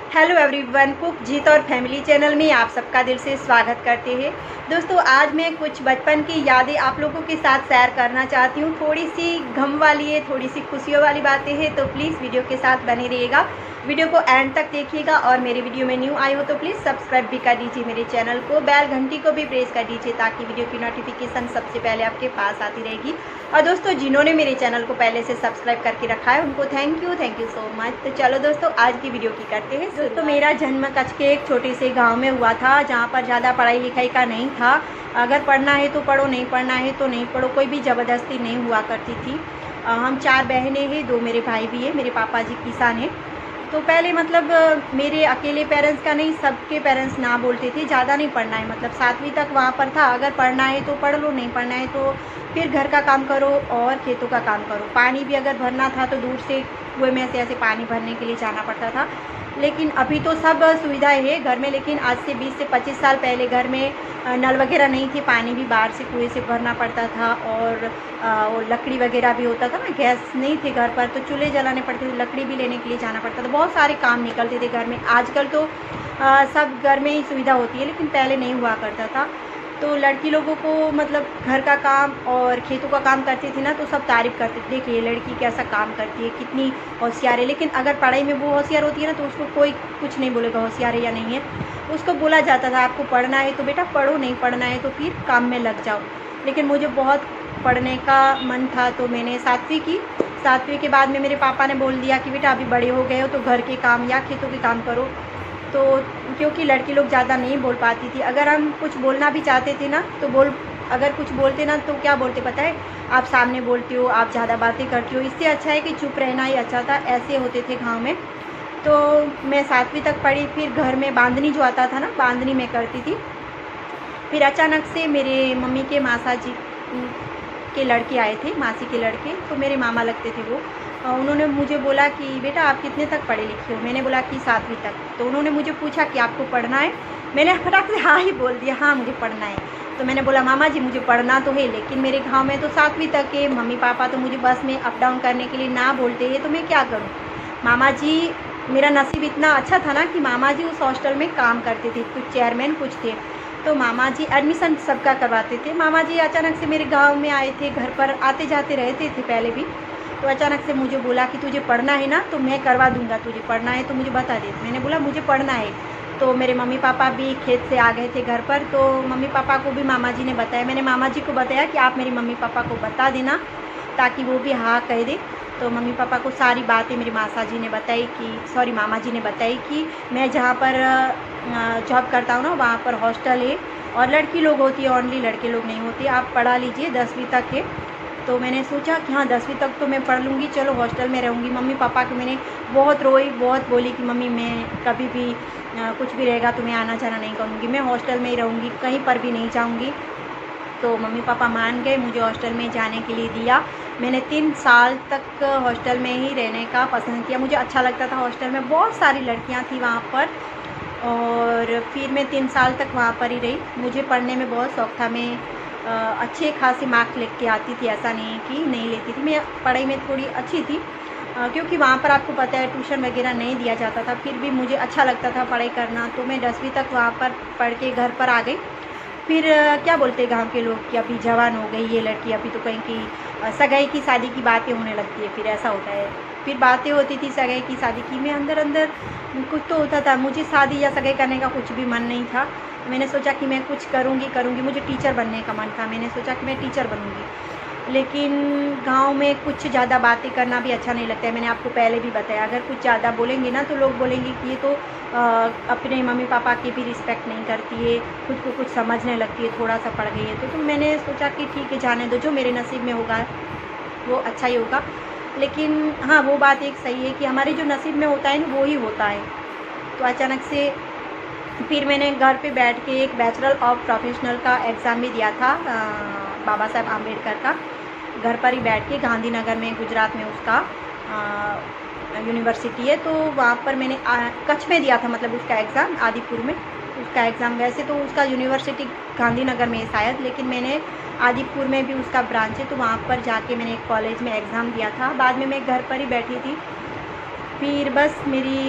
Hello everyone, cook जीत और family channel में आप सबका दिल से स्वागत करते हैं। दोस्तों, आज मैं कुछ बचपन की यादें आप लोगों के साथ शेयर करना चाहती हूँ। थोड़ी सी गम वाली है, थोड़ी सी खुशियों वाली बातें हैं, तो प्लीज़ वीडियो के साथ बने रहिएगा। वीडियो को एंड तक देखिएगा और मेरे वीडियो में न्यू आए हो तो प्लीज़ सब्सक्राइब भी कर दीजिए मेरे चैनल को, बेल घंटी को भी प्रेस कर दीजिए ताकि वीडियो की नोटिफिकेशन सबसे पहले आपके पास आती रहेगी। और दोस्तों, जिन्होंने मेरे चैनल को पहले से सब्सक्राइब करके रखा है उनको थैंक यू सो मच। तो चलो दोस्तों, आज की वीडियो की करते हैं। दोस्तों, मेरा जन्म कच्छ के एक छोटे से गांव में हुआ था, जहां पर ज़्यादा पढ़ाई लिखाई का नहीं था। अगर पढ़ना है तो पढ़ो, नहीं पढ़ना है तो नहीं पढ़ो, कोई भी ज़बरदस्ती नहीं हुआ करती थी। हम 4 बहनें हैं, 2 मेरे भाई भी हैं। मेरे पापा जी किसान हैं। तो पहले मतलब मेरे अकेले पेरेंट्स का नहीं, सबके पेरेंट्स ना बोलते थे ज़्यादा नहीं पढ़ना है, मतलब 7वीं तक वहाँ पर था। अगर पढ़ना है तो पढ़ लो, नहीं पढ़ना है तो फिर घर का काम करो और खेतों का काम करो। पानी भी अगर भरना था तो दूर से कुएं में से ऐसे पानी भरने के लिए जाना पड़ता था। लेकिन अभी तो सब सुविधाएं है घर में, लेकिन आज से 20 से 25 साल पहले घर में नल वगैरह नहीं थे, पानी भी बाहर से कुएं से भरना पड़ता था। और लकड़ी वगैरह भी होता था ना, गैस नहीं थे घर पर तो चूल्हे जलाने पड़ते थे, लकड़ी भी लेने के लिए जाना पड़ता था। बहुत सारे काम निकलते थे घर में। आजकल तो सब घर में ही सुविधा होती है, लेकिन पहले नहीं हुआ करता था। तो लड़की लोगों को मतलब घर का काम और खेतों का काम करती थी ना, तो सब तारीफ़ करते थे, देखिए लड़की कैसा काम करती है, कितनी होशियार है। लेकिन अगर पढ़ाई में वो होशियार होती है ना, तो उसको कोई कुछ नहीं बोलेगा होशियार है या नहीं है। उसको बोला जाता था आपको पढ़ना है तो बेटा पढ़ो, नहीं पढ़ना है तो फिर काम में लग जाओ। लेकिन मुझे बहुत पढ़ने का मन था, तो मैंने 7वीं की। 7वीं के बाद में मेरे पापा ने बोल दिया कि बेटा अभी बड़े हो गए हो तो घर के काम या खेतों के काम करो। तो क्योंकि लड़की लोग ज़्यादा नहीं बोल पाती थी, अगर हम कुछ बोलना भी चाहते थे ना तो अगर कुछ बोलते ना तो क्या बोलते पता है, आप सामने बोलती हो, आप ज़्यादा बातें करती हो, इससे अच्छा है कि चुप रहना ही अच्छा था। ऐसे होते थे गाँव में। तो मैं 7वीं तक पढ़ी। फिर घर में बांधनी जो आता था ना, बांधनी मैं करती थी। फिर अचानक से मेरे मम्मी के मासा जी के लड़के आए थे, मासी के लड़के, तो मेरे मामा लगते थे वो। उन्होंने मुझे बोला कि बेटा आप कितने तक पढ़े लिखे हो। मैंने बोला कि 7वीं तक। तो उन्होंने मुझे पूछा कि आपको पढ़ना है। मैंने फटाक से हाँ ही बोल दिया, हाँ मुझे पढ़ना है। तो मैंने बोला मामा जी मुझे पढ़ना तो है, लेकिन मेरे गाँव में तो 7वीं तक है। मम्मी पापा तो मुझे बस में अप डाउन करने के लिए ना बोलते हैं, तो मैं क्या करूँ। मामा जी, मेरा नसीब इतना अच्छा था ना कि मामा जी उस हॉस्टल में काम करते थे, कुछ चेयरमैन कुछ थे। तो मामा जी एडमिशन सबका करवाते थे। मामा जी अचानक से मेरे गांव में आए थे, घर पर आते जाते रहते थे पहले भी। तो अचानक से मुझे बोला कि तुझे पढ़ना है ना, तो मैं करवा दूंगा, तुझे पढ़ना है तो मुझे बता दे। मैंने बोला मुझे पढ़ना है। तो मेरे मम्मी पापा भी खेत से आ गए थे घर पर, तो मम्मी पापा को भी मामा जी ने बताया। मैंने मामा जी को बताया कि आप मेरे मम्मी पापा को बता देना ताकि वो भी हाँ कह दे। तो मम्मी पापा को सारी बातें मेरी मामा जी ने बताई कि मैं जहाँ पर जॉब करता हूँ ना, वहाँ पर हॉस्टल है और लड़की लोग होती है, ओनली लड़के लोग नहीं होते। आप पढ़ा लीजिए, 10वीं तक है। तो मैंने सोचा कि हाँ 10वीं तक तो मैं पढ़ लूँगी, चलो हॉस्टल में रहूँगी। मम्मी पापा की मैंने बहुत रोई, बहुत बोली कि मम्मी मैं कभी भी कुछ भी रहेगा तो मैं आना जाना नहीं करूँगी, मैं हॉस्टल में ही रहूँगी, कहीं पर भी नहीं जाऊँगी। तो मम्मी पापा मान गए, मुझे हॉस्टल में जाने के लिए दिया। मैंने 3 साल तक हॉस्टल में ही रहने का पसंद किया, मुझे अच्छा लगता था हॉस्टल में, बहुत सारी लड़कियां थी वहाँ पर। और फिर मैं 3 साल तक वहाँ पर ही रही। मुझे पढ़ने में बहुत शौक़ था, मैं अच्छे खासे मार्क्स लेके आती थी, ऐसा नहीं है कि नहीं लेती थी। मैं पढ़ाई में थोड़ी अच्छी थी, क्योंकि वहाँ पर आपको पता है ट्यूशन वगैरह नहीं दिया जाता था, फिर भी मुझे अच्छा लगता था पढ़ाई करना। तो मैं 10वीं तक वहाँ पर पढ़ के घर पर आ गई। फिर क्या बोलते हैं गाँव के लोग कि अभी जवान हो गई ये लड़की, अभी तो कहीं की सगाई की शादी की बातें होने लगती है, फिर ऐसा होता है। फिर बातें होती थी सगाई की शादी की। मैं अंदर अंदर कुछ तो होता था, मुझे शादी या सगाई करने का कुछ भी मन नहीं था। मैंने सोचा कि मैं कुछ करूँगी। मुझे टीचर बनने का मन था, मैंने सोचा कि मैं टीचर बनूँगी। लेकिन गांव में कुछ ज़्यादा बातें करना भी अच्छा नहीं लगता है, मैंने आपको पहले भी बताया। अगर कुछ ज़्यादा बोलेंगे ना तो लोग बोलेंगे कि ये तो अपने मम्मी पापा की भी रिस्पेक्ट नहीं करती है, खुद को कुछ समझने लगती है, थोड़ा सा पढ़ गई है तो मैंने सोचा कि ठीक है जाने दो, जो मेरे नसीब में होगा वो अच्छा ही होगा। लेकिन हाँ, वो बात एक सही है कि हमारे जो नसीब में होता है ना वो ही होता है। तो अचानक से फिर मैंने घर पे बैठ के एक बैचलर ऑफ प्रोफेशनल का एग्ज़ाम भी दिया था, बाबा साहब आम्बेडकर का। घर पर ही बैठ के, गांधीनगर में गुजरात में उसका यूनिवर्सिटी है, तो वहाँ पर मैंने कच्छ में दिया था, मतलब उसका एग्ज़ाम आदिपुर में उसका एग्ज़ाम। वैसे तो उसका यूनिवर्सिटी गांधीनगर में है शायद, लेकिन मैंने आदिपुर में भी उसका ब्रांच है, तो वहाँ पर जाके मैंने एक कॉलेज में एग्ज़ाम दिया था। बाद में मैं घर पर ही बैठी थी। फिर बस मेरी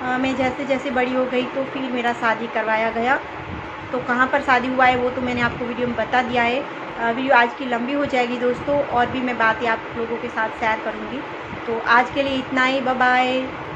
मैं जैसे जैसे बड़ी हो गई तो फिर मेरा शादी करवाया गया। तो कहाँ पर शादी हुआ है वो तो मैंने आपको वीडियो में बता दिया है। वीडियो आज की लंबी हो जाएगी दोस्तों, और भी मैं बातें आप लोगों के साथ शेयर करूँगी। तो आज के लिए इतना ही, बाय बाय।